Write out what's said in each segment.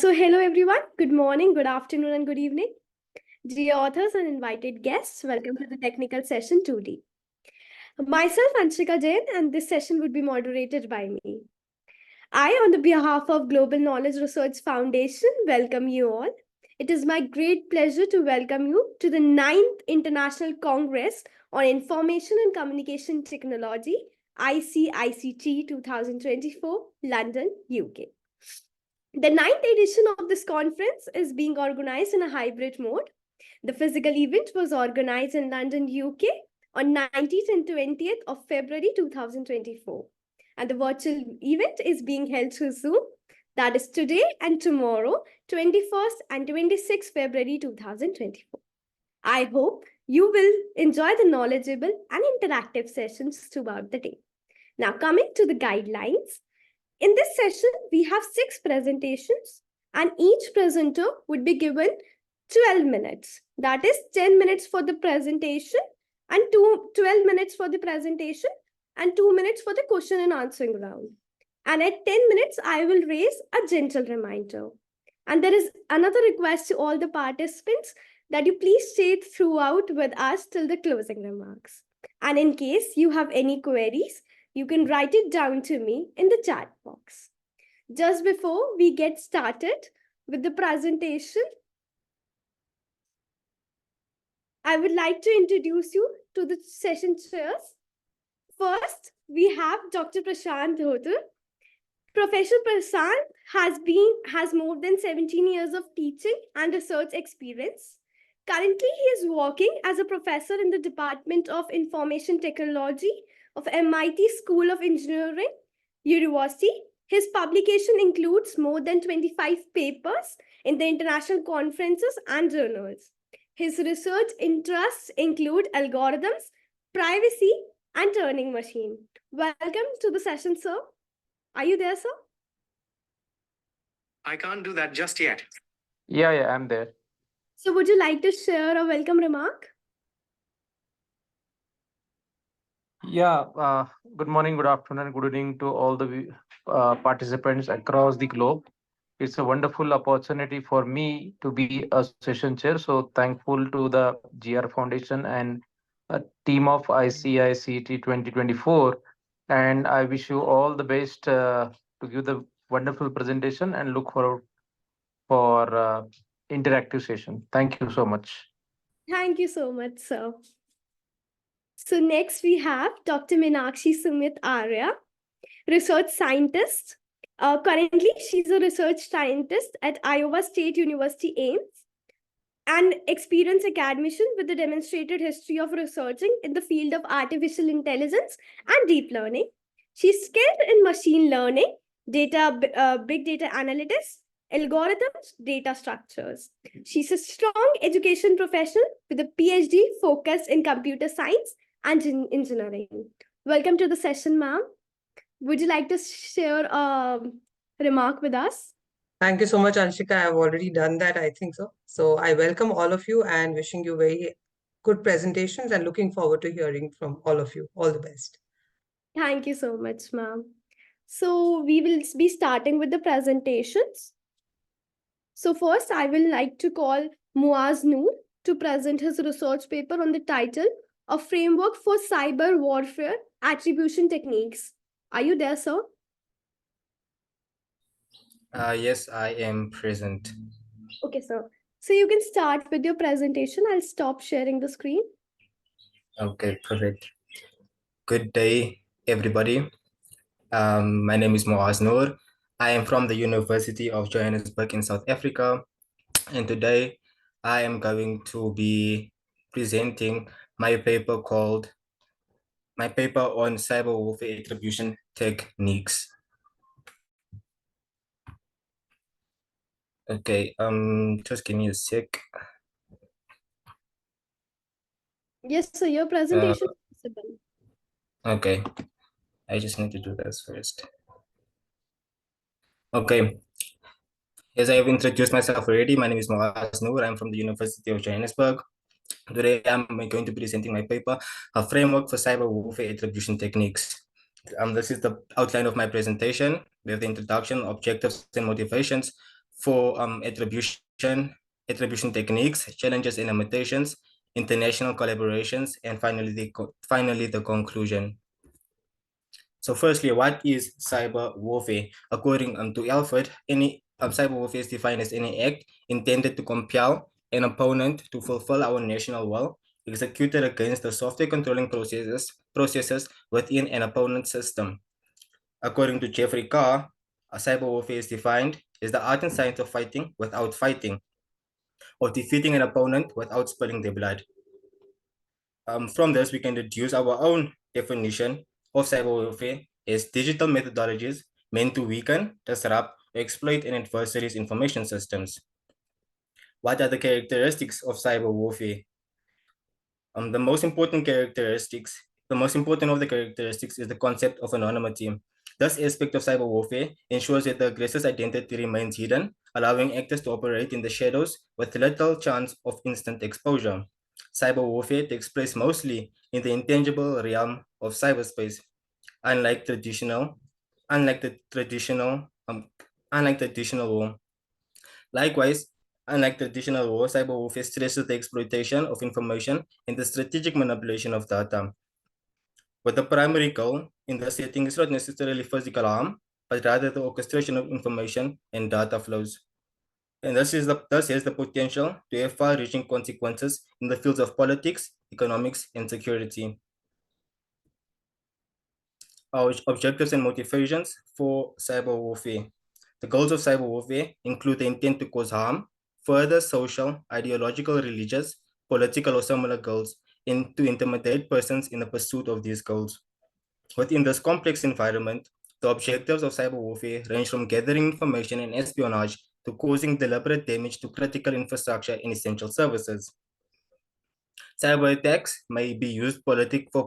Hello everyone. Good morning, good afternoon, and good evening. Dear authors and invited guests, welcome to the technical session 2D. Myself, Anshika Jain, and this session would be moderated by me. I, on the behalf of Global Knowledge Research Foundation, welcome you all. It is my great pleasure to welcome you to the 9th International Congress on Information and Communication Technology, ICICT 2024, London, UK. The 9th edition of this conference is being organized in a hybrid mode. The physical event was organized in London, UK on 19th and 20th of February 2024. And the virtual event is being held through Zoom. That is today and tomorrow, 21st and 26th February 2024. I hope you will enjoy the knowledgeable and interactive sessions throughout the day. Now, coming to the guidelines. In this session, we have 6 presentations and each presenter would be given 12 minutes. That is 10 minutes for the presentation and 12 minutes for the presentation and 2 minutes for the question and answering round. And at 10 minutes, I will raise a gentle reminder. And there is another request to all the participants that you please stay throughout with us till the closing remarks. And in case you have any queries, you can write it down to me in the chat box. Just before we get started with the presentation, I would like to introduce you to the session chairs. First, we have Dr. Prashant Dhotar. Professor Prashant has more than 17 years of teaching and research experience. Currently, he is working as a professor in the Department of Information Technology of MIT School of Engineering, University. His publication includes more than 25 papers in the international conferences and journals. His research interests include algorithms, privacy, and Turing machine. Welcome to the session, sir. Are you there, sir? I can't do that just yet. Yeah, I'm there. So would you like to share a welcome remark? Yeah, good morning, good afternoon, good evening to all the participants across the globe. It's a wonderful opportunity for me to be a session chair. So thankful to the GR Foundation and a team of ICICT 2024. And I wish you all the best to give the wonderful presentation and look forward for interactive session. Thank you so much. Thank you so much, sir. So next we have Dr. Meenakshi Sumit Arya, research scientist. Currently, she's a research scientist at Iowa State University, Ames, and experienced academician with a demonstrated history of researching in the field of artificial intelligence and deep learning. She's skilled in machine learning, big data analytics, algorithms, data structures. She's a strong education professional with a PhD focused in computer science and engineering. Welcome to the session, ma'am. Would you like to share a remark with us? Thank you so much, Anshika. I've already done that, I think so. So I welcome all of you and wishing you very good presentations and looking forward to hearing from all of you. All the best. Thank you so much, ma'am. So we will be starting with the presentations. So first, I will like to call Muaz Noor to present his research paper on the title, A Framework for Cyber Warfare Attribution Techniques. Are you there, sir? Yes, I am present. Okay, sir. So you can start with your presentation. I'll stop sharing the screen. Okay, perfect. Good day, everybody. My name is Muaz Noor. I am from the University of Johannesburg in South Africa. And today I am going to be presenting my paper on cyber warfare attribution techniques. Okay, just give me a sec. Yes, sir, your presentation is visible. Okay, I just need to do this first. Okay, as I have introduced myself already, my name is Muaz Noor. I'm from the University of Johannesburg. Today, I'm going to be presenting my paper, A Framework for Cyber Warfare Attribution Techniques. This is the outline of my presentation. We have the introduction, objectives, and motivations for attribution techniques, challenges and limitations, international collaborations, and finally the conclusion. So firstly, what is cyber warfare? According to Alfred, any cyber warfare is defined as any act intended to compel an opponent to fulfill our national will, executed against the software controlling processes within an opponent's system. According to Jeffrey Carr, a cyber warfare is defined as the art and science of fighting without fighting, or defeating an opponent without spilling their blood. From this, we can deduce our own definition of cyber warfare as digital methodologies meant to weaken, disrupt, or exploit an adversary's information systems. What are the characteristics of cyber warfare? The most important of the characteristics is the concept of anonymity. This aspect of cyber warfare ensures that the aggressor's identity remains hidden, allowing actors to operate in the shadows with little chance of instant exposure. Cyber warfare takes place mostly in the intangible realm of cyberspace, unlike traditional, unlike the traditional, unlike traditional war. Likewise, unlike traditional war, cyber warfare stresses the exploitation of information and the strategic manipulation of data. But the primary goal in the setting is not necessarily physical harm, but rather the orchestration of information and data flows. And thus has the potential to have far-reaching consequences in the fields of politics, economics, and security. Our objectives and motivations for cyber warfare. The goals of cyber warfare include the intent to cause harm, further social, ideological, religious, political, or similar goals, and to intimidate persons in the pursuit of these goals. Within this complex environment, the objectives of cyber warfare range from gathering information and espionage to causing deliberate damage to critical infrastructure and essential services. Cyber attacks may be used for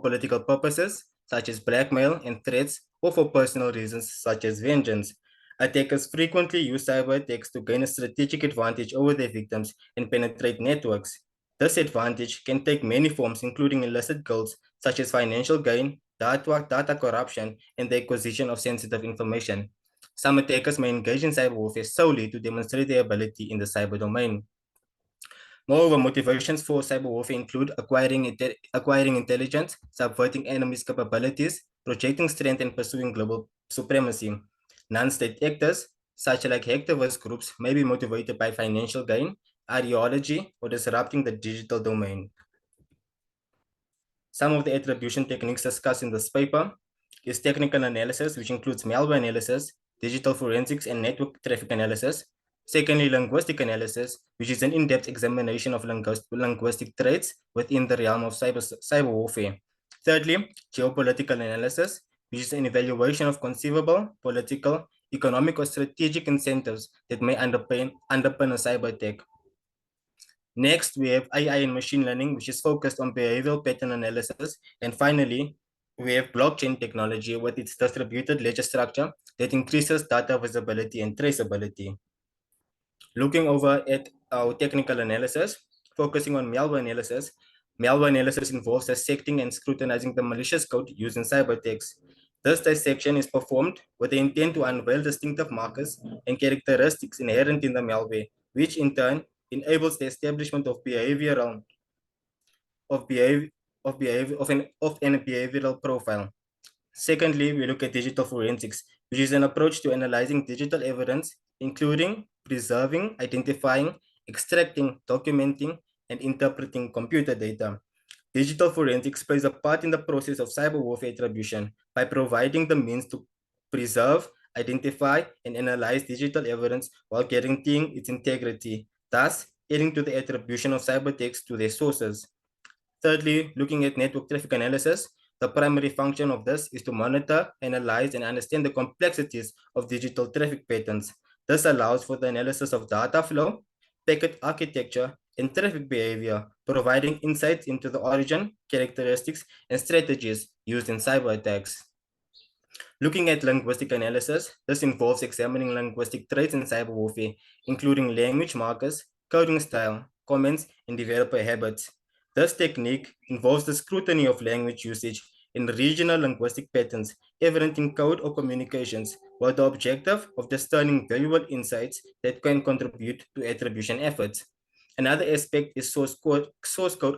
political purposes, such as blackmail and threats, or for personal reasons, such as vengeance. Attackers frequently use cyber attacks to gain a strategic advantage over their victims and penetrate networks. This advantage can take many forms, including illicit goals, such as financial gain, data corruption, and the acquisition of sensitive information. Some attackers may engage in cyber warfare solely to demonstrate their ability in the cyber domain. Moreover, motivations for cyber warfare include acquiring intelligence, subverting enemies' capabilities, projecting strength, and pursuing global supremacy. Non-state actors, such like hacktivist groups, may be motivated by financial gain, ideology, or disrupting the digital domain. Some of the attribution techniques discussed in this paper is technical analysis, which includes malware analysis, digital forensics, and network traffic analysis. Secondly, linguistic analysis, which is an in-depth examination of linguistic traits within the realm of cyber warfare. Thirdly, geopolitical analysis, which is an evaluation of conceivable political, economic, or strategic incentives that may underpin a cyber attack. Next, we have AI and machine learning, which is focused on behavioral pattern analysis. And finally, we have blockchain technology with its distributed ledger structure that increases data visibility and traceability. Looking over at our technical analysis, focusing on malware analysis involves dissecting and scrutinizing the malicious code used in cyber attacks. This dissection is performed with the intent to unveil distinctive markers and characteristics inherent in the malware, which in turn enables the establishment of an behavioral profile. Secondly, we look at digital forensics, which is an approach to analyzing digital evidence, including preserving, identifying, extracting, documenting, and interpreting computer data. Digital forensics plays a part in the process of cyber warfare attribution by providing the means to preserve, identify, and analyze digital evidence while guaranteeing its integrity, thus aiding to the attribution of cyber attacks to their sources. Thirdly, looking at network traffic analysis, the primary function of this is to monitor, analyze, and understand the complexities of digital traffic patterns. This allows for the analysis of data flow, packet architecture, and traffic behavior, providing insights into the origin, characteristics, and strategies used in cyber attacks. Looking at linguistic analysis, this involves examining linguistic traits in cyber warfare, including language markers, coding style, comments, and developer habits. This technique involves the scrutiny of language usage and regional linguistic patterns evident in code or communications, with the objective of discerning valuable insights that can contribute to attribution efforts. Another aspect is source code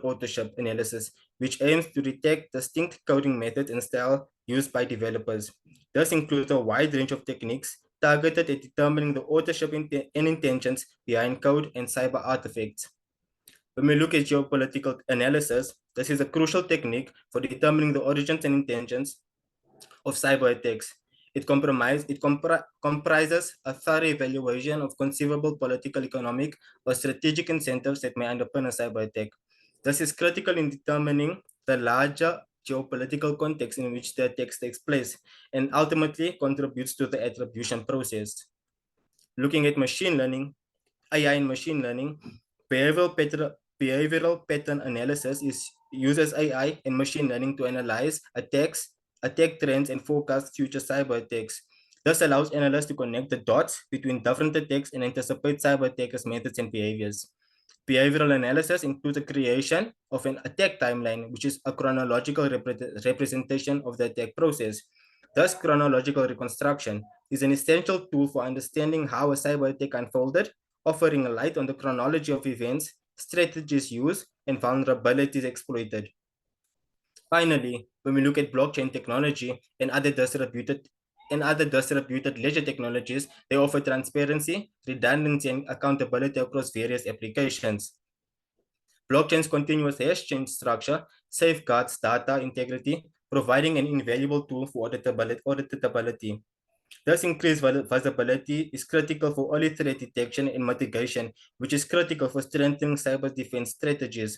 authorship analysis, which aims to detect distinct coding methods and style used by developers. This includes a wide range of techniques targeted at determining the authorship and intentions behind code and cyber artifacts. When we look at geopolitical analysis, this is a crucial technique for determining the origins and intentions of cyber attacks. It comprises a thorough evaluation of conceivable political, economic, or strategic incentives that may underpin a cyber attack. This is critical in determining the larger geopolitical context in which the attack takes place and ultimately contributes to the attribution process. Looking at machine learning, AI in machine learning, behavioral pattern analysis uses AI and machine learning to analyze attacks, attack trends, and forecast future cyber attacks. This allows analysts to connect the dots between different attacks and anticipate cyber attackers' methods and behaviors. Behavioral analysis includes the creation of an attack timeline, which is a chronological representation of the attack process. Thus, chronological reconstruction is an essential tool for understanding how a cyber attack unfolded, offering a light on the chronology of events, strategies used, and vulnerabilities exploited. Finally, when we look at blockchain technology and other distributed ledger technologies, they offer transparency, redundancy, and accountability across various applications. Blockchain's continuous hash chain structure safeguards data integrity, providing an invaluable tool for auditability. Thus, increased visibility is critical for early threat detection and mitigation, which is critical for strengthening cyber defense strategies.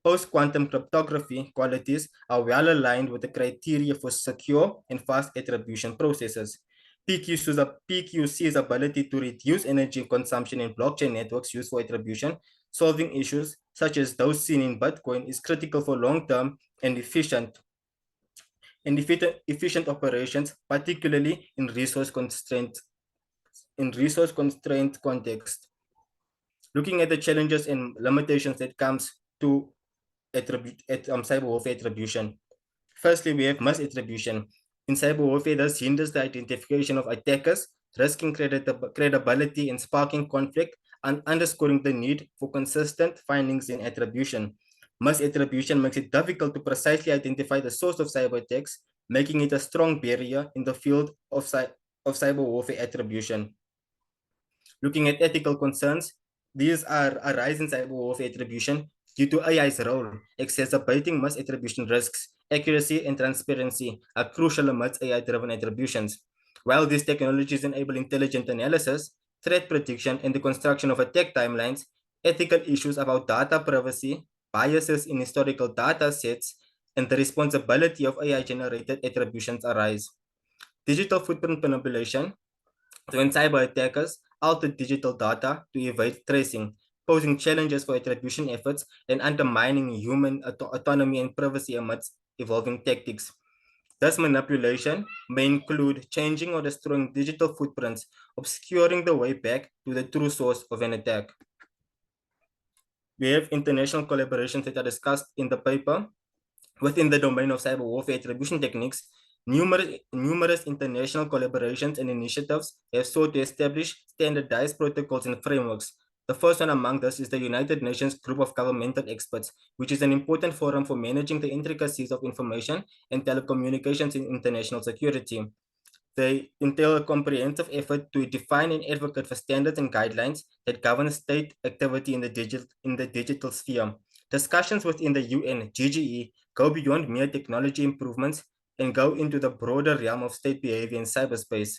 Post-quantum cryptography qualities are well aligned with the criteria for secure and fast attribution processes. PQC's ability to reduce energy consumption in blockchain networks used for attribution, solving issues such as those seen in Bitcoin, is critical for long-term and efficient operations, particularly in resource constraint context. Looking at the challenges and limitations that comes to cyber warfare attribution. Firstly, we have misattribution. In cyber warfare, this hinders the identification of attackers, risking credibility and sparking conflict, and underscoring the need for consistent findings in attribution. Misattribution makes it difficult to precisely identify the source of cyber attacks, making it a strong barrier in the field of cyber warfare attribution. Looking at ethical concerns, these are a rise in cyber warfare attribution due to AI's role. Exacerbating misattribution risks, accuracy, and transparency are crucial amidst AI-driven attributions. While these technologies enable intelligent analysis, threat prediction, and the construction of attack timelines, ethical issues about data privacy, biases in historical data sets, and the responsibility of AI-generated attributions arise. Digital footprint manipulation, when cyber attackers alter digital data to evade tracing, posing challenges for attribution efforts and undermining human autonomy and privacy amidst evolving tactics. Thus, manipulation may include changing or destroying digital footprints, obscuring the way back to the true source of an attack. We have international collaborations that are discussed in the paper. Within the domain of cyber warfare attribution techniques, numerous international collaborations and initiatives have sought to establish standardized protocols and frameworks. The first one among this is the United Nations Group of Governmental Experts, which is an important forum for managing the intricacies of information and telecommunications in international security. They entail a comprehensive effort to define and advocate for standards and guidelines that govern state activity in the digital sphere. Discussions within the UN GGE go beyond mere technology improvements and go into the broader realm of state behavior in cyberspace.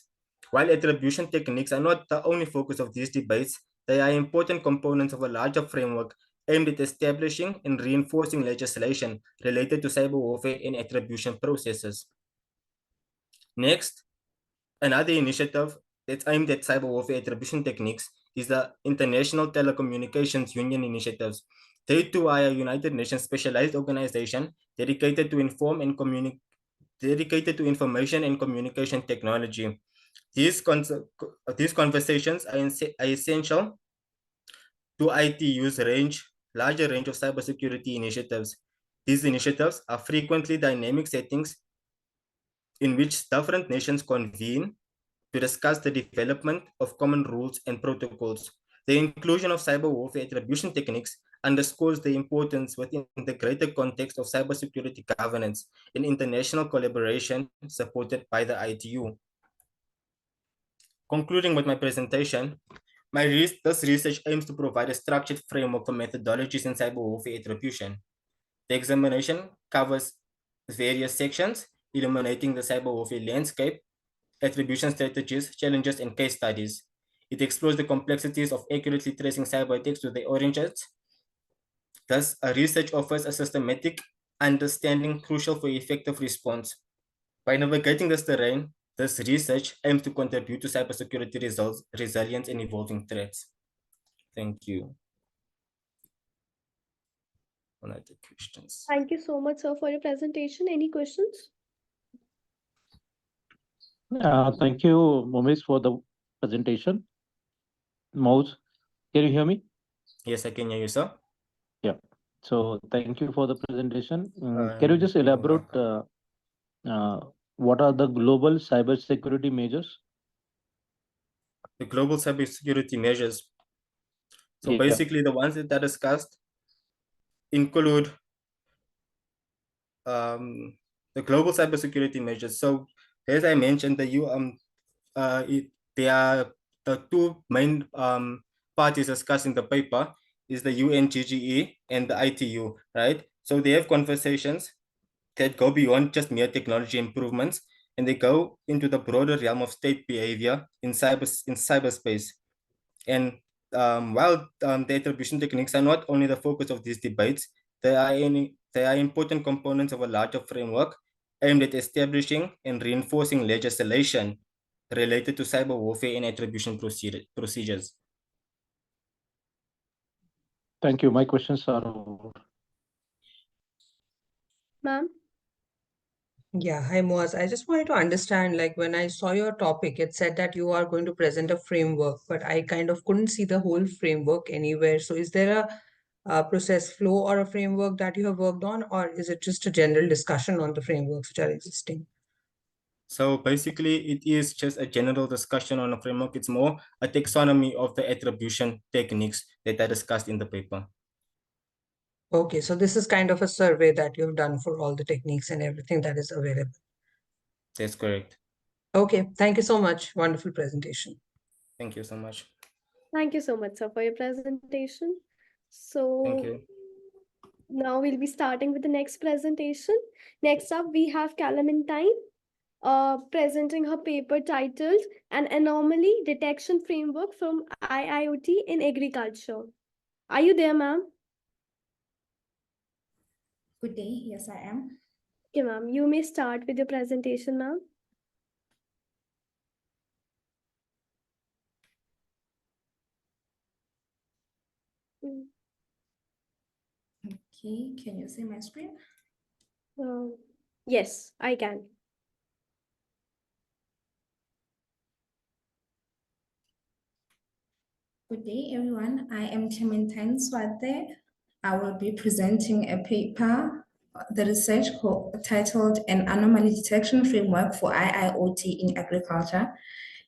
While attribution techniques are not the only focus of these debates, they are important components of a larger framework aimed at establishing and reinforcing legislation related to cyber warfare and attribution processes. Next, another initiative that's aimed at cyber warfare attribution techniques is the International Telecommunications Union initiatives. They too are a United Nations specialized organization dedicated to information and communication technology. These conversations are essential to IT use larger range of cybersecurity initiatives. These initiatives are frequently dynamic settings in which different nations convene to discuss the development of common rules and protocols. The inclusion of cyber warfare attribution techniques underscores the importance within the greater context of cybersecurity governance and international collaboration supported by the ITU. Concluding with my presentation, this research aims to provide a structured framework for methodologies in cyber warfare attribution. The examination covers various sections, illuminating the cyber warfare landscape, attribution strategies, challenges, and case studies. It explores the complexities of accurately tracing cyber attacks to their origins. Thus, a research offers a systematic understanding crucial for effective response. By navigating this terrain, this research aims to contribute to cybersecurity results, resilience, and evolving threats. Thank you. Other questions? Thank you so much, sir, for your presentation. Any questions? Thank you, Momis, for the presentation. Mouse, can you hear me? Yes, I can hear you, sir. So thank you for the presentation. Can you just elaborate what are the global cybersecurity measures? The global cybersecurity measures. So Yeah. basically, the ones that are discussed include the global cybersecurity measures. So as I mentioned, there are the two main parties discussing the paper is the UNGGE and the ITU, right? So they have conversations that go beyond just mere technology improvements, and they go into the broader realm of state behavior in cyberspace. And while the attribution techniques are not only the focus of these debates, they are important components of a larger framework aimed at establishing and reinforcing legislation related to cyber warfare and attribution procedures. Thank you. My questions are over. Ma'am? Yeah, hi Moaz. I just wanted to understand, like when I saw your topic, it said that you are going to present a framework, but I kind of couldn't see the whole framework anywhere. So is there a process flow or a framework that you have worked on, or is it just a general discussion on the frameworks which are existing? So basically, it is just a general discussion on a framework. It's more a taxonomy of the attribution techniques that are discussed in the paper. Okay, so this is kind of a survey that you've done for all the techniques and everything that is available. That's correct. Okay, thank you so much. Wonderful presentation. Thank you so much. Thank you so much, sir, for your presentation. So Thank you. now we'll be starting with the next presentation. Next up, we have Clementine presenting her paper titled An Anomaly Detection Framework from IIoT in Agriculture. Are you there, ma'am? Good day. Yes, I am. Okay, ma'am. You may start with your presentation, ma'am. Okay, can you see my screen? Yes, I can. Good day, everyone. I am Clementine Swate. I will be presenting a paper, the research titled An Anomaly Detection Framework for IIoT in Agriculture.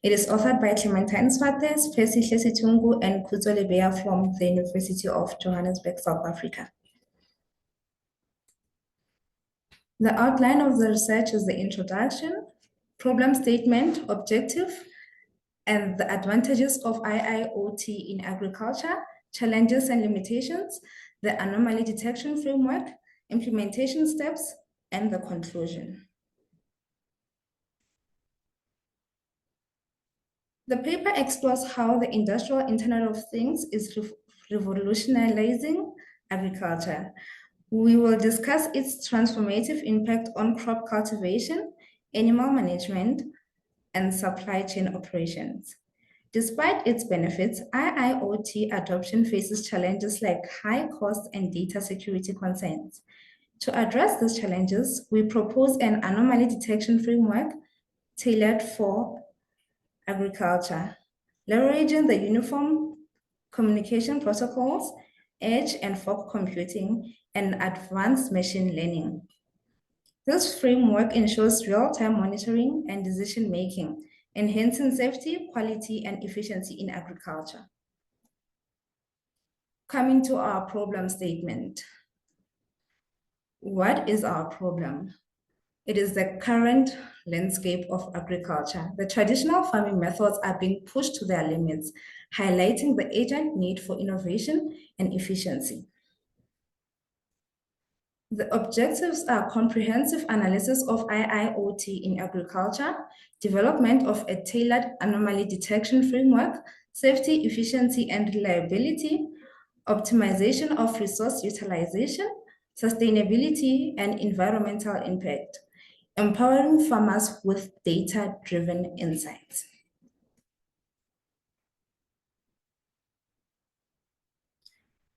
It is authored by Clementine Swate, Spesihle Situngu, and Kuzo Lebea from the University of Johannesburg, South Africa. The outline of the research is the introduction, problem statement, objective, and the advantages of IIoT in agriculture, challenges and limitations, the anomaly detection framework, implementation steps, and the conclusion. The paper explores how the industrial Internet of Things is revolutionizing agriculture. We will discuss its transformative impact on crop cultivation, animal management, and supply chain operations. Despite its benefits, IIoT adoption faces challenges like high cost and data security concerns. To address these challenges, we propose an anomaly detection framework tailored for agriculture, leveraging the uniform communication protocols, edge and fog computing, and advanced machine learning. This framework ensures real-time monitoring and decision-making, enhancing safety, quality, and efficiency in agriculture. Coming to our problem statement. What is our problem? It is the current landscape of agriculture. The traditional farming methods are being pushed to their limits, highlighting the urgent need for innovation and efficiency. The objectives are comprehensive analysis of IIoT in agriculture, development of a tailored anomaly detection framework, safety, efficiency, and reliability, optimization of resource utilization, sustainability, and environmental impact, empowering farmers with data-driven insights.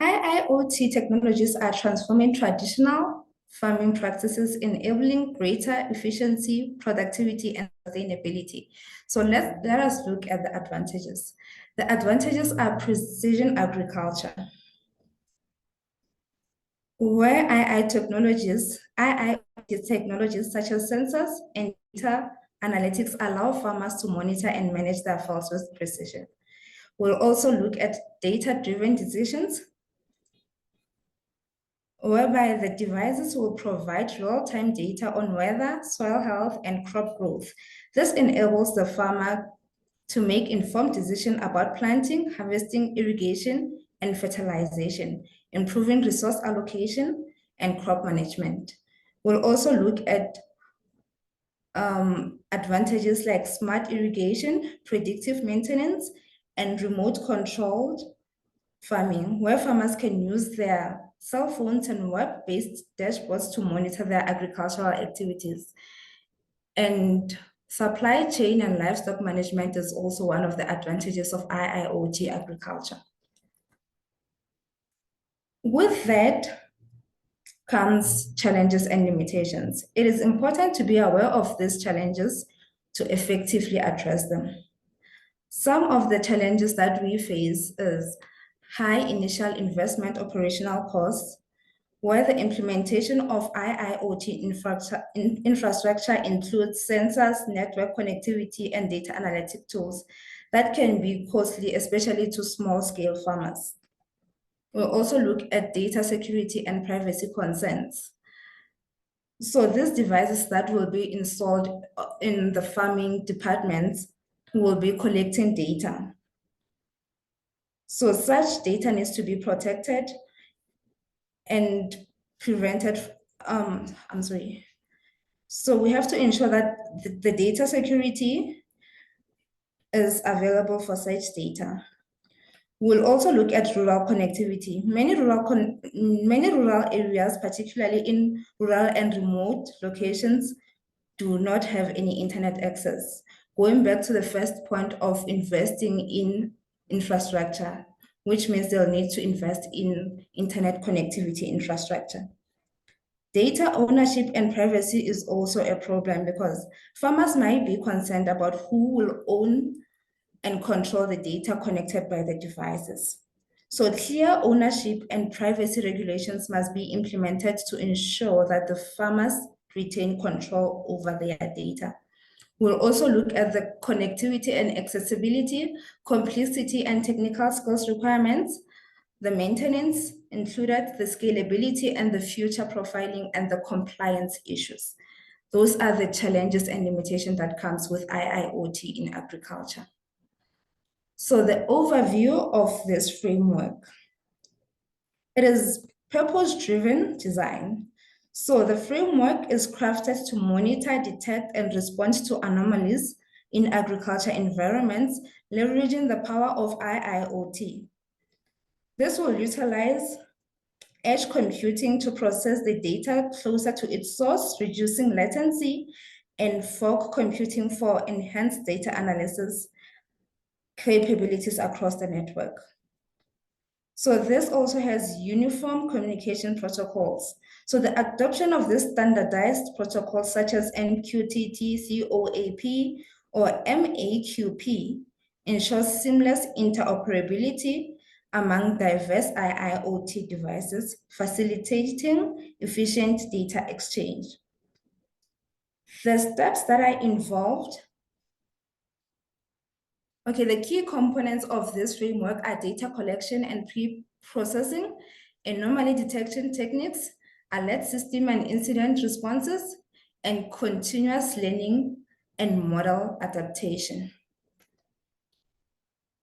IIoT technologies are transforming traditional farming practices, enabling greater efficiency, productivity, and sustainability. So let us look at the advantages. The advantages are precision agriculture, where IIoT technologies such as sensors and data analytics allow farmers to monitor and manage their fields with precision. We'll also look at data-driven decisions, whereby the devices will provide real-time data on weather, soil health, and crop growth. This enables the farmer to make informed decisions about planting, harvesting, irrigation, and fertilization, improving resource allocation and crop management. We'll also look at advantages like smart irrigation, predictive maintenance, and remote controlled farming, where farmers can use their cell phones and web-based dashboards to monitor their agricultural activities. And supply chain and livestock management is also one of the advantages of IIoT agriculture. With that comes challenges and limitations. It is important to be aware of these challenges to effectively address them. Some of the challenges that we face is high initial investment operational costs, where the implementation of IIoT infrastructure includes sensors, network connectivity, and data analytic tools that can be costly, especially to small-scale farmers. We'll also look at data security and privacy concerns. So these devices that will be installed in the farming departments will be collecting data. So such data needs to be protected and prevented. So we have to ensure that the data security is available for such data. We'll also look at rural connectivity. Many rural areas, particularly in rural and remote locations, do not have any internet access. Going back to the first point of investing in infrastructure, which means they'll need to invest in internet connectivity infrastructure. Data ownership and privacy is also a problem because farmers might be concerned about who will own and control the data connected by the devices. So clear ownership and privacy regulations must be implemented to ensure that the farmers retain control over their data. We'll also look at the connectivity and accessibility, complexity and technical skills requirements, the maintenance included, the scalability and the future profiling and the compliance issues. Those are the challenges and limitations that comes with IIoT in agriculture. So the overview of this framework, it is purpose-driven design. So the framework is crafted to monitor, detect, and respond to anomalies in agriculture environments, leveraging the power of IIoT. This will utilize edge computing to process the data closer to its source, reducing latency, and fog computing for enhanced data analysis capabilities across the network. So this also has uniform communication protocols. So the adoption of this standardized protocols such as MQTT, COAP, or MAQP ensures seamless interoperability among diverse IIoT devices, facilitating efficient data exchange. The steps that are involved Okay, the key components of this framework are data collection and pre-processing, anomaly detection techniques, alert system and incident responses, and continuous learning and model adaptation.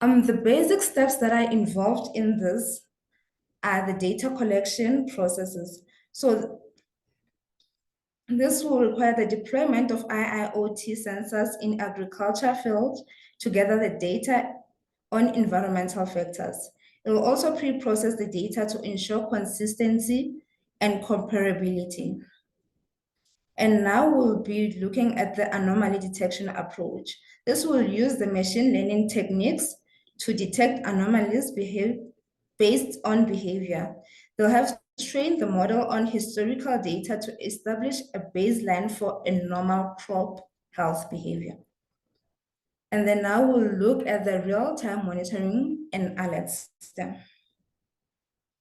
The basic steps that are involved in this are the data collection processes. So this will require the deployment of IIoT sensors in agriculture field to gather the data on environmental factors. It will also pre-process the data to ensure consistency and comparability. And now we'll be looking at the anomaly detection approach. This will use the machine learning techniques to detect anomalies based on behavior. They'll have to train the model on historical data to establish a baseline for a normal crop health behavior. And then now we'll look at the real-time monitoring and alert system.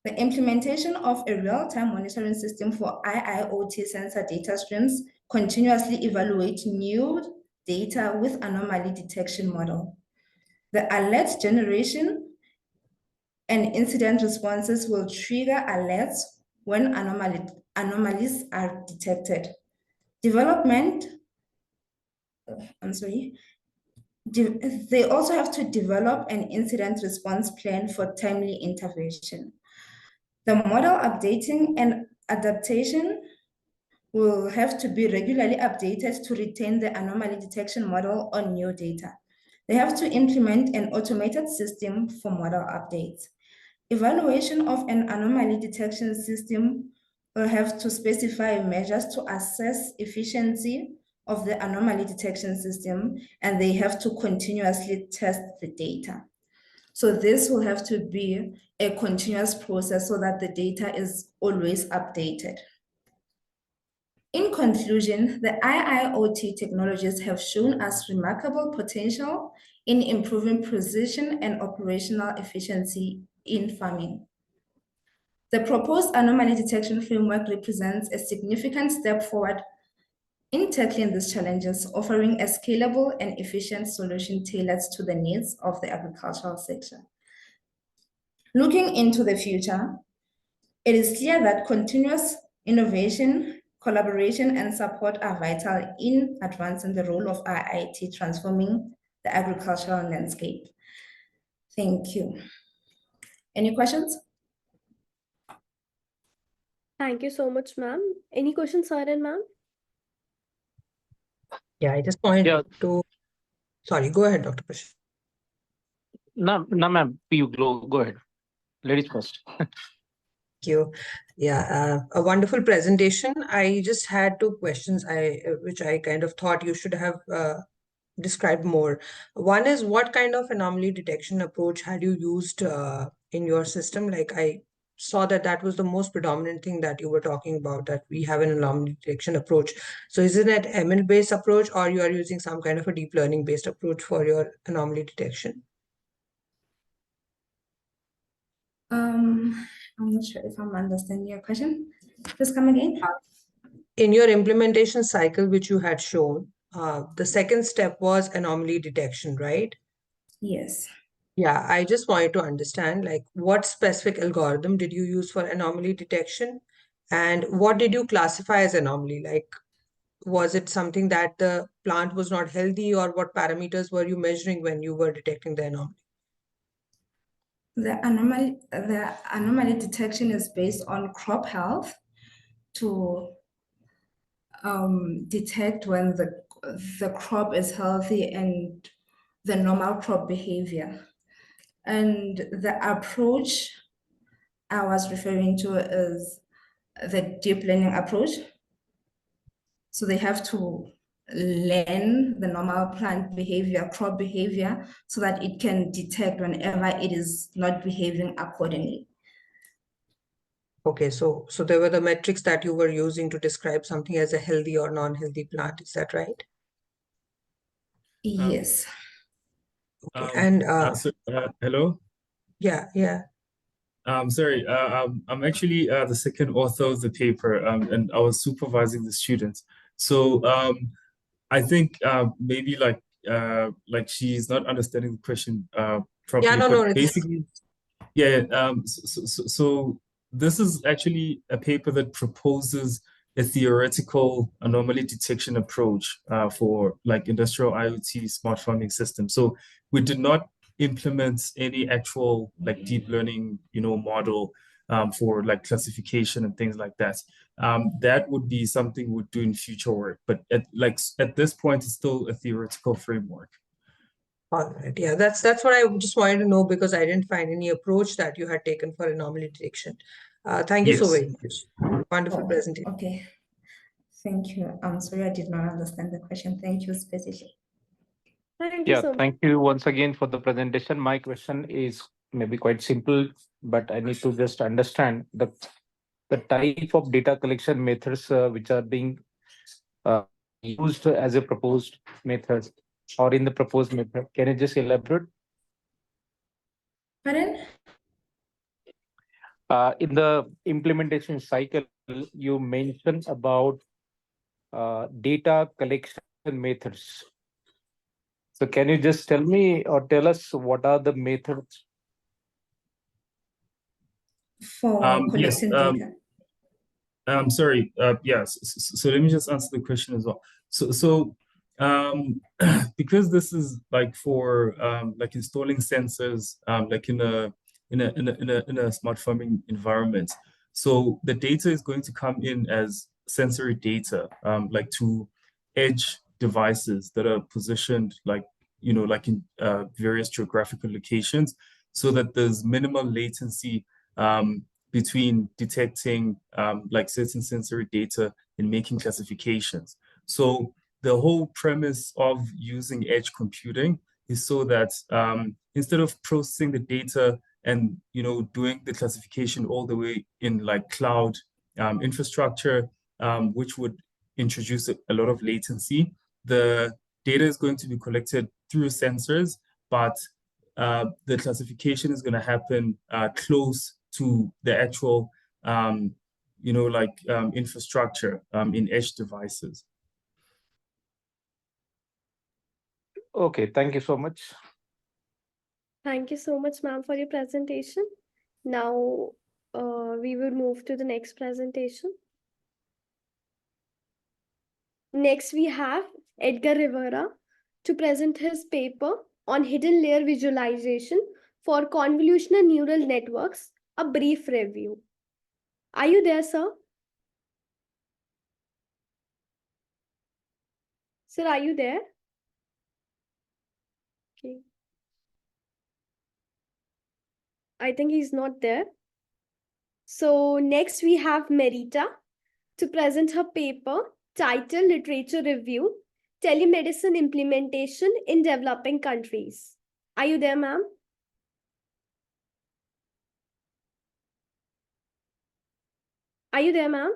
The implementation of a real-time monitoring system for IIoT sensor data streams continuously evaluate new data with anomaly detection model. The alert generation and incident responses will trigger alerts when anomalies are detected. They also have to develop an incident response plan for timely intervention. The model updating and adaptation will have to be regularly updated to retain the anomaly detection model on new data. They have to implement an automated system for model updates. Evaluation of an anomaly detection system will have to specify measures to assess efficiency of the anomaly detection system, and they have to continuously test the data. So this will have to be a continuous process so that the data is always updated. In conclusion, the IIoT technologies have shown us remarkable potential in improving precision and operational efficiency in farming. The proposed anomaly detection framework represents a significant step forward in tackling these challenges, offering a scalable and efficient solution tailored to the needs of the agricultural sector. Looking into the future, it is clear that continuous innovation, collaboration, and support are vital in advancing the role of IIT transforming the agricultural landscape. Thank you. Any questions? Thank you so much, ma'am. Any questions, sir and ma'am? Yeah, I just wanted Yeah. to. Sorry, go ahead, Dr. Prashant. No, ma'am. You go ahead. Ladies first. Thank you. Yeah, a wonderful presentation. I just had two questions which I kind of thought you should have described more. One is, what kind of anomaly detection approach had you used in your system? Like, I saw that was the most predominant thing that you were talking about, that we have an anomaly detection approach. So is it an ML based approach, or you are using some kind of a deep learning based approach for your anomaly detection? I'm not sure if I'm understanding your question. Please come again. In your implementation cycle, which you had shown, the second step was anomaly detection, right? Yes. Yeah, I just wanted to understand, like, what specific algorithm did you use for anomaly detection? And what did you classify as anomaly? Like, was it something that the plant was not healthy, or what parameters were you measuring when you were detecting the anomaly? The anomaly detection is based on crop health to detect when the crop is healthy and the normal crop behavior. And the approach I was referring to is the deep learning approach. So they have to learn the normal plant behavior, crop behavior, so that it can detect whenever it is not behaving accordingly. Okay, so there were the metrics that you were using to describe something as a healthy or non-healthy plant. Is that right? Yes. Okay. And hello. yeah. Sorry, I'm actually the second author of the paper, and I was supervising the students. So I think maybe like like she's not understanding the question Yeah, properly. no, But it's basically, yeah. So this is actually a paper that proposes a theoretical anomaly detection approach for like industrial IoT smart farming systems. So we did not implement any actual like deep learning, model for like classification and things like that. That would be something we'd do in future work, but at this point, it's still a theoretical framework. all right. Yeah, that's what I just wanted to know, because I didn't find any approach that you had taken for anomaly detection. Thank you so Yes. very much. Wonderful presentation. Okay. Thank you. I'm sorry I did not understand the question. Thank you, Special. Thank you Yeah, so much. thank you once again for the presentation. My question is maybe quite simple, but I need to just understand the type of data collection methods which are being used as a proposed method or in the proposed method. Can you just elaborate? Pardon? In the implementation cycle, you mentioned about data collection methods. So can you just tell me or tell us what are the methods? For Yes. collecting data. I'm sorry. Yes. So let me just answer the question as well. So because this is like for like installing sensors like in a smart farming environment. So the data is going to come in as sensory data, like to edge devices that are positioned like like in various geographical locations, so that there's minimal latency between detecting like certain sensory data and making classifications. So the whole premise of using edge computing is so that instead of processing the data and doing the classification all the way in like cloud infrastructure, which would introduce a lot of latency, the data is going to be collected through sensors, but the classification is going to happen close to the actual, infrastructure in edge devices. Okay, thank you so much. Thank you so much, ma'am, for your presentation. Now, we will move to the next presentation. Next, we have Edgar Rivera to present his paper on hidden layer visualization for convolutional neural networks, a brief review. Are you there, sir? Sir, are you there? Okay. I think he's not there. So next we have Merita to present her paper titled Literature Review, Telemedicine Implementation in Developing Countries. Are you there, ma'am? Are you there, ma'am?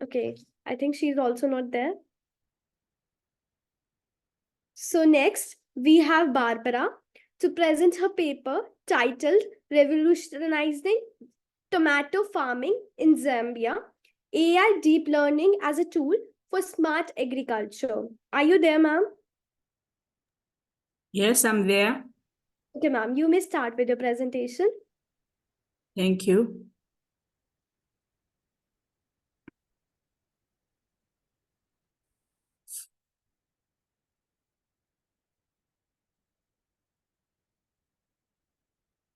Okay, I think she's also not there. So next, we have Barbara to present her paper titled Revolutionizing Tomato Farming in Zambia, AI Deep Learning as a Tool for Smart Agriculture. Are you there, ma'am? Yes, I'm there. Okay, ma'am, you may start with your presentation. Thank you.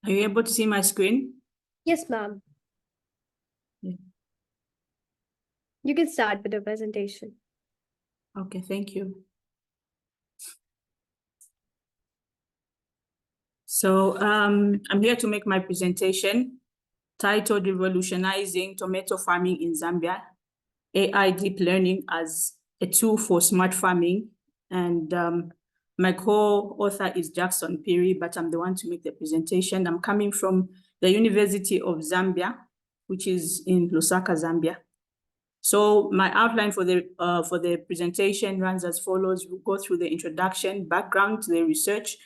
Are you able to see my screen? Yes, ma'am. Yeah. You can start with your presentation. Okay, thank you. So I'm here to make my presentation titled Revolutionizing Tomato Farming in Zambia, AI Deep Learning as a Tool for Smart Farming. And my co-author is Jackson Piri, but I'm the one to make the presentation. I'm coming from the University of Zambia, which is in Lusaka, Zambia. So my outline for the presentation runs as follows. We'll go through the introduction, background to the research,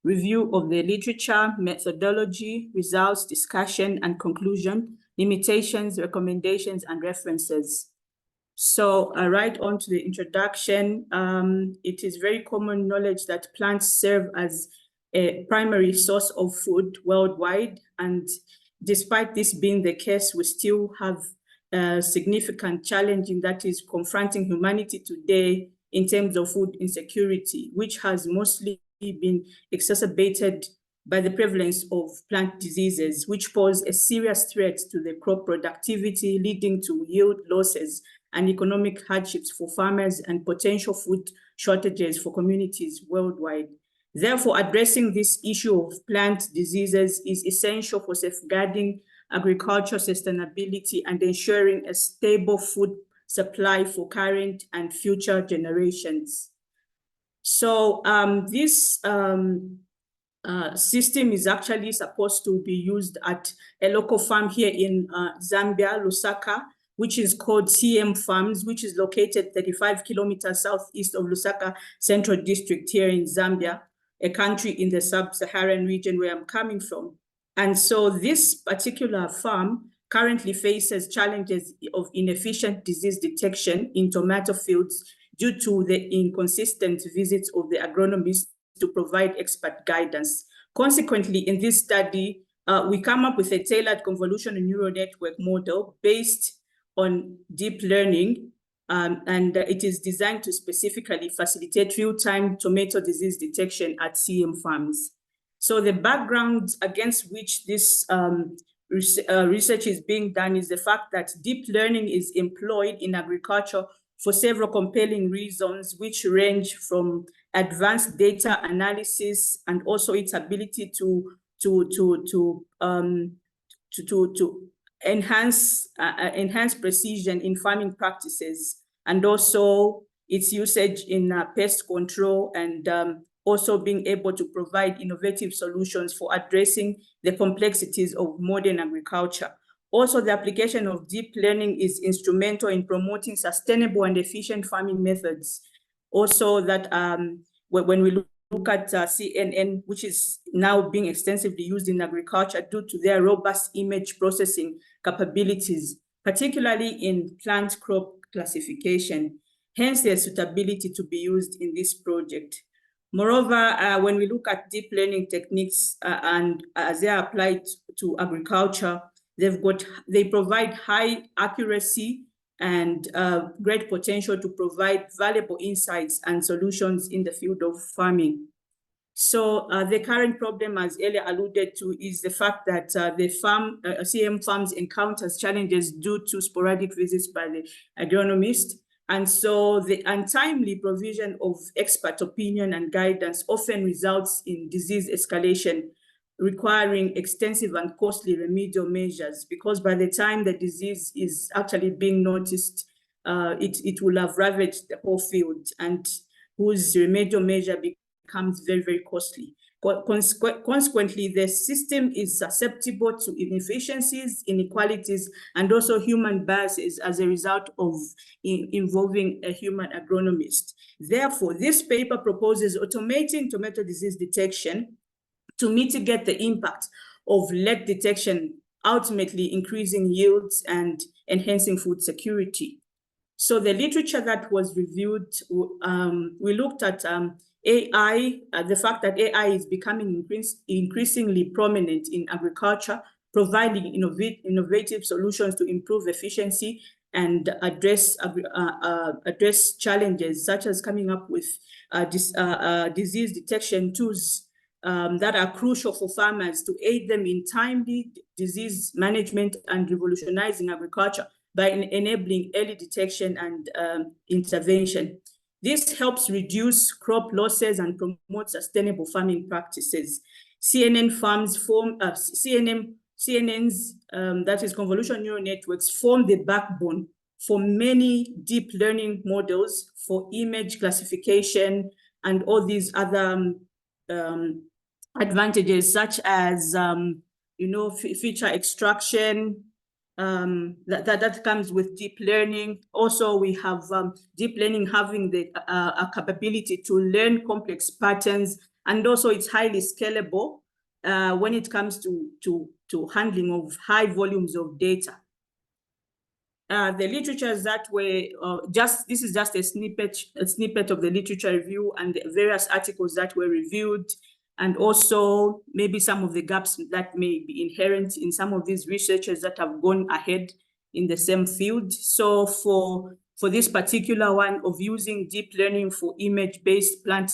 review of the literature, methodology, results, discussion, and conclusion, limitations, recommendations, and references. So right on to the introduction, it is very common knowledge that plants serve as a primary source of food worldwide. And despite this being the case, we still have a significant challenge that is confronting humanity today in terms of food insecurity, which has mostly been exacerbated by the prevalence of plant diseases, which pose a serious threat to the crop productivity, leading to yield losses and economic hardships for farmers and potential food shortages for communities worldwide. Therefore, addressing this issue of plant diseases is essential for safeguarding agricultural sustainability and ensuring a stable food supply for current and future generations. So this system is actually supposed to be used at a local farm here in Zambia, Lusaka, which is called CM Farms, which is located 35 kilometers southeast of Lusaka Central District here in Zambia, a country in the sub-Saharan region where I'm coming from. And so this particular farm currently faces challenges of inefficient disease detection in tomato fields due to the inconsistent visits of the agronomists to provide expert guidance. Consequently, in this study, we come up with a tailored convolutional neural network model based on deep learning, and it is designed to specifically facilitate real-time tomato disease detection at CM farms. So the background against which this research is being done is the fact that deep learning is employed in agriculture for several compelling reasons, which range from advanced data analysis and also its ability to enhance precision in farming practices, and also its usage in pest control, and also being able to provide innovative solutions for addressing the complexities of modern agriculture. Also, the application of deep learning is instrumental in promoting sustainable and efficient farming methods. Also, that when we look at CNN, which is now being extensively used in agriculture due to their robust image processing capabilities, particularly in plant crop classification, hence their suitability to be used in this project. Moreover, when we look at deep learning techniques and as they are applied to agriculture, they provide high accuracy and great potential to provide valuable insights and solutions in the field of farming. So the current problem, as earlier alluded to, is the fact that the CM farms encounters challenges due to sporadic visits by the agronomist. And so the untimely provision of expert opinion and guidance often results in disease escalation, requiring extensive and costly remedial measures, because by the time the disease is actually being noticed, it will have ravaged the whole field, and whose remedial measure becomes very, very costly. Consequently, the system is susceptible to inefficiencies, inequalities, and also human biases as a result of involving a human agronomist. Therefore, this paper proposes automating tomato disease detection to mitigate the impact of late detection, ultimately increasing yields and enhancing food security. So the literature that was reviewed, we looked at AI, the fact that AI is becoming increasingly prominent in agriculture, providing innovative solutions to improve efficiency and address challenges, such as coming up with disease detection tools that are crucial for farmers to aid them in timely disease management and revolutionizing agriculture by enabling early detection and intervention. This helps reduce crop losses and promote sustainable farming practices. CNN farms form CNNs, that is convolutional neural networks, form the backbone for many deep learning models for image classification and all these other advantages, such as feature extraction, that comes with deep learning. Also, we have deep learning having the capability to learn complex patterns, and also it's highly scalable when it comes to handling of high volumes of data. the literatures that were this is just a snippet of the literature review and the various articles that were reviewed, and also maybe some of the gaps that may be inherent in some of these researchers that have gone ahead in the same field. So for this particular one of using deep learning for image-based plant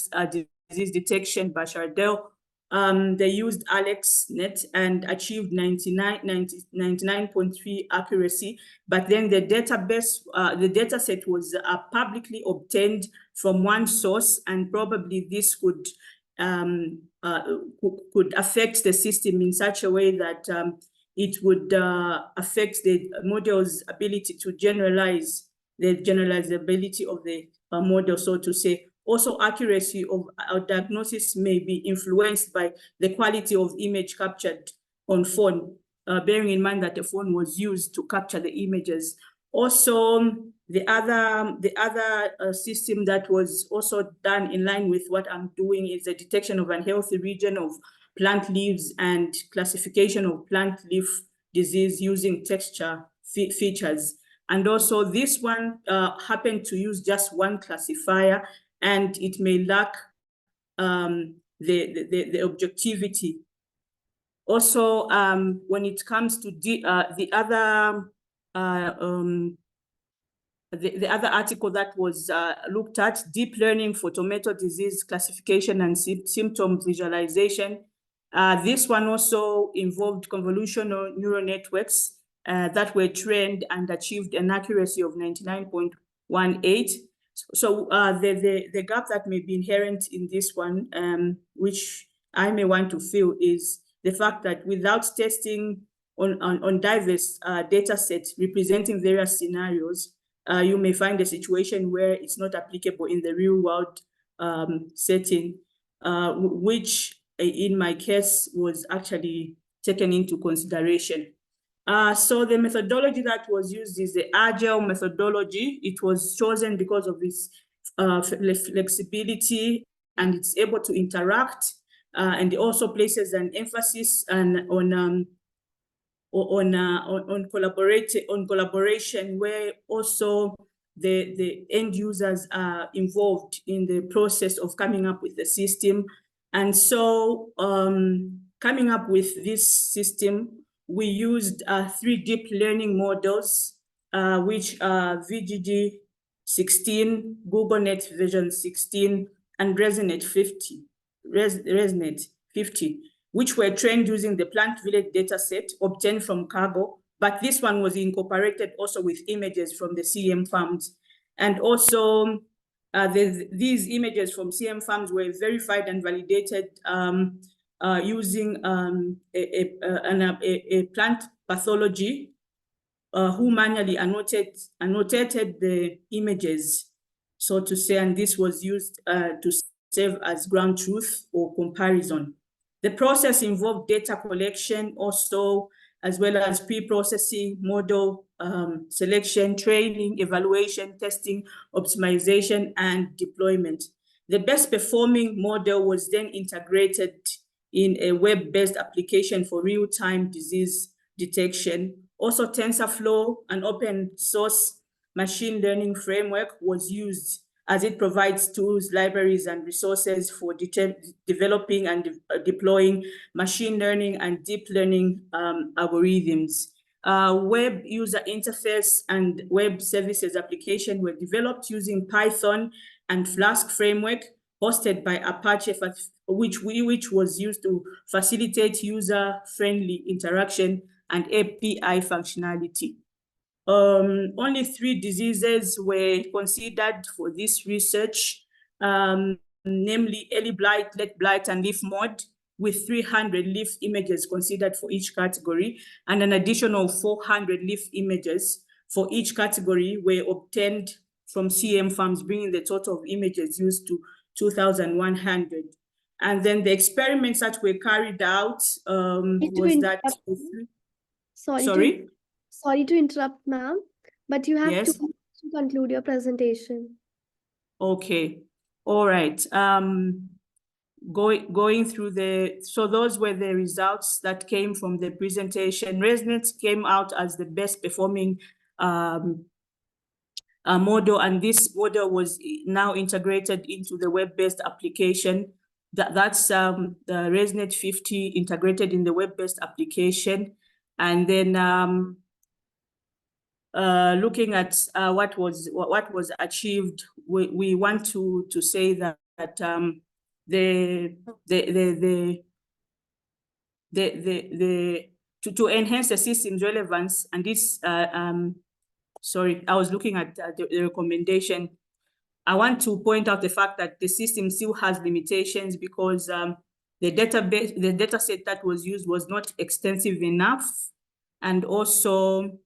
disease detection by Chardell, they used AlexNet and achieved 99.3 accuracy. But then the database, the data set was publicly obtained from one source, and probably this could affect the system in such a way that it would affect the model's ability to generalize, the generalizability of the model, so to say. Also, accuracy of our diagnosis may be influenced by the quality of image captured on phone, bearing in mind that the phone was used to capture the images. Also, the other system that was also done in line with what I'm doing is the detection of unhealthy region of plant leaves and classification of plant leaf disease using texture features. And also this one happened to use just one classifier, and it may lack the objectivity. Also, when it comes to the other article that was looked at, deep learning for tomato disease classification and symptom visualization. This one also involved convolutional neural networks that were trained and achieved an accuracy of 99.18. So the gap that may be inherent in this one, which I may want to fill, is the fact that without testing on diverse data sets representing various scenarios, you may find a situation where it's not applicable in the real world setting, which in my case was actually taken into consideration. So the methodology that was used is the Agile methodology. It was chosen because of its flexibility, and it's able to interact, and it also places an emphasis on collaboration, where also the end users are involved in the process of coming up with the system. And so coming up with this system, we used 3 deep learning models, which are VGG 16, GoogleNet version 16, and ResNet 50, which were trained using the Plant Village dataset obtained from Cargo, but this one was incorporated also with images from the CM farms. And also these images from CM farms were verified and validated using a plant pathology who manually annotated the images, so to say, and this was used to serve as ground truth or comparison. The process involved data collection also, as well as pre-processing, model selection, training, evaluation, testing, optimization, and deployment. The best performing model was then integrated in a web-based application for real-time disease detection. Also, TensorFlow, an open source machine learning framework, was used as it provides tools, libraries, and resources for developing and deploying machine learning and deep learning algorithms. Web user interface and web services application were developed using Python and Flask framework, hosted by Apache, which was used to facilitate user-friendly interaction and API functionality. Only 3 diseases were considered for this research, namely early blight, late blight, and leaf mold, with 300 leaf images considered for each category, and an additional 400 leaf images for each category were obtained from CM farms, bringing the total of images used to 2,100. And then the experiments that were carried out was that... Sorry to interrupt, ma'am, but you have Yes? to conclude your presentation. Okay. All right. Going through so those were the results that came from the presentation. ResNet came out as the best performing model, and this model was now integrated into the web-based application. That's the ResNet 50 integrated in the web-based application. And then looking at what was achieved, we want to say that to enhance the system's relevance, and this sorry, I was looking at the recommendation. I want to point out the fact that the system still has limitations because the data set that was used was not extensive enough. And also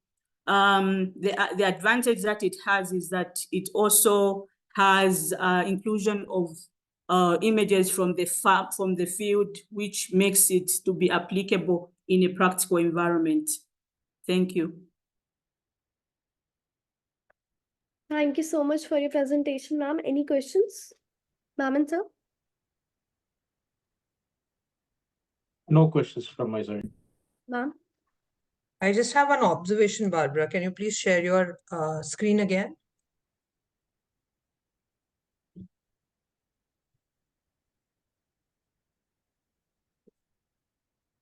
the advantage that it has is that it also has inclusion of images from the field, which makes it to be applicable in a practical environment. Thank you. Thank you so much for your presentation, ma'am. Any questions, ma'am and sir? No questions from my side. Ma'am? I just have an observation, Barbara. Can you please share your screen again?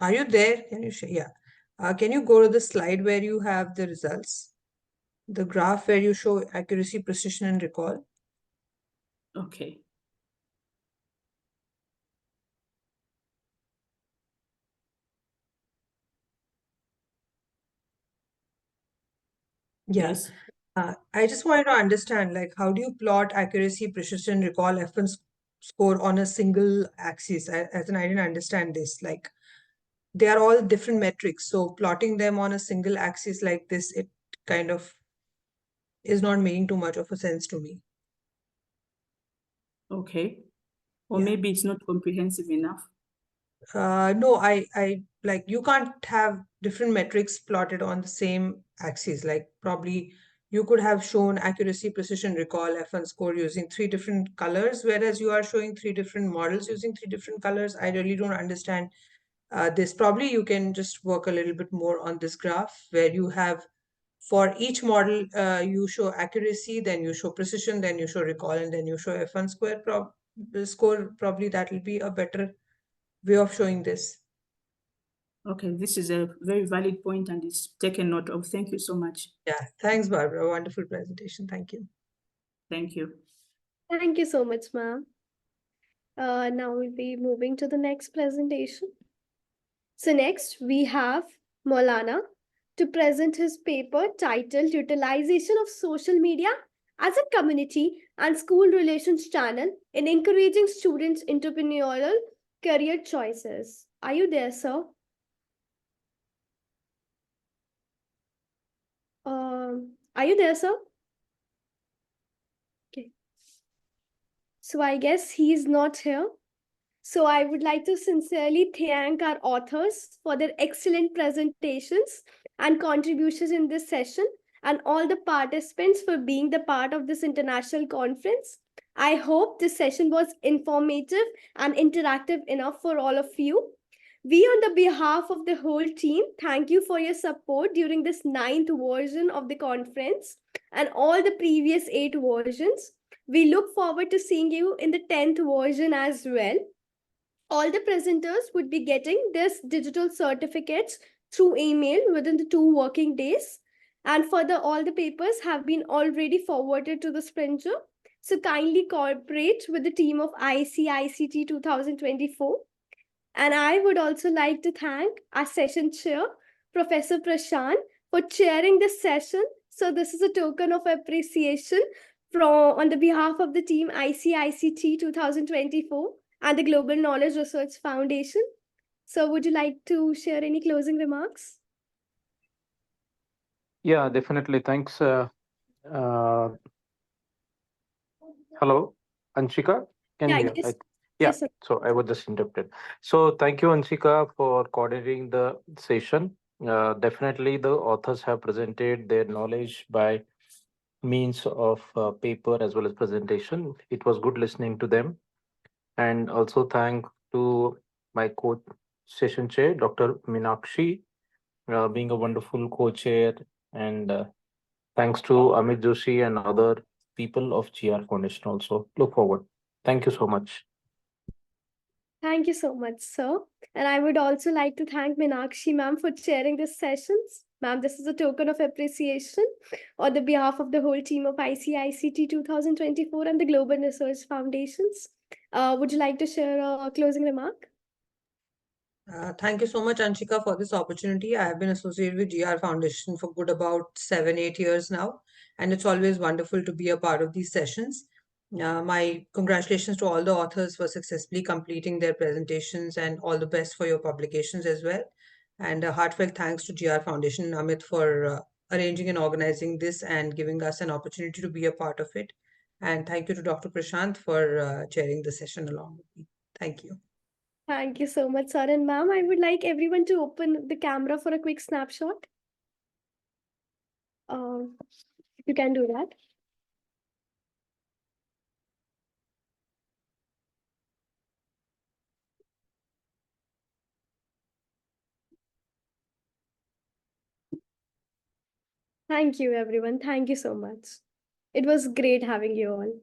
Are you there? Can you share? Yeah. Can you go to the slide where you have the results? The graph where you show accuracy, precision, and recall. Okay. Yes. I just wanted to understand, like, how do you plot accuracy, precision, recall, F1 score on a single axis? As in, I didn't understand this. Like, they are all different metrics. So plotting them on a single axis like this, it kind of is not making too much of a sense to me. Okay. Or Yeah. maybe it's not comprehensive enough. No, I like, you can't have different metrics plotted on the same axis. Like, probably you could have shown accuracy, precision, recall, F1 score using 3 different colors, whereas you are showing 3 different models using 3 different colors. I really don't understand this. Probably you can just work a little bit more on this graph where you have, for each model, you show accuracy, then you show precision, then you show recall, and then you show F1 score. Probably that will be a better way of showing this. Okay, this is a very valid point and it's taken note of. Thank you so much. Yeah, thanks, Barbara. Wonderful presentation. Thank you. Thank you. Thank you so much, ma'am. Now we'll be moving to the next presentation. So next we have Maulana to present his paper titled Utilization of Social Media as a Community and School Relations Channel in Encouraging Students' Entrepreneurial Career Choices. Are you there, sir? Are you there, sir? Okay. So I guess he's not here. So I would like to sincerely thank our authors for their excellent presentations and contributions in this session, and all the participants for being the part of this international conference. I hope this session was informative and interactive enough for all of you. We, on the behalf of the whole team, thank you for your support during this 9th version of the conference and all the previous 8 versions. We look forward to seeing you in the 10th version as well. All the presenters would be getting this digital certificates through email within the 2 working days. And further, all the papers have been already forwarded to the sprinter. So kindly cooperate with the team of ICICT 2024. And I would also like to thank our session chair, Professor Prashant, for chairing this session. So this is a token of appreciation on the behalf of the team ICICT 2024 and the Global Knowledge Research Foundation. So would you like to share any closing remarks? Yeah, definitely. Thanks. Hello, Anshika. Can you hear? Yes. Yeah, Yes, sir. so I was just interrupted. So thank you, Anshika, for coordinating the session. Definitely, the authors have presented their knowledge by means of paper as well as presentation. It was good listening to them. And also thank to my co-session chair, Dr. Meenakshi, being a wonderful co-chair and Thanks to Amit Joshi and other people of GR Foundation also. Look forward. Thank you so much. Thank you so much, sir. And I would also like to thank Meenakshi ma'am for chairing this sessions. Ma'am, this is a token of appreciation on the behalf of the whole team of ICICT 2024 and the Global Research Foundations. Would you like to share a closing remark? Thank you so much, Anshika, for this opportunity. I have been associated with GR Foundation for good about 7-8 years now, and it's always wonderful to be a part of these sessions. My congratulations to all the authors for successfully completing their presentations, and all the best for your publications as well. And a heartfelt thanks to GR Foundation and Amit for arranging and organizing this and giving us an opportunity to be a part of it. And thank you to Dr. Prashant for chairing the session along with me. Thank you. Thank you so much, sir and ma'am. I would like everyone to open the camera for a quick snapshot. If you can do that. Thank you, everyone. Thank you so much. It was great having you all.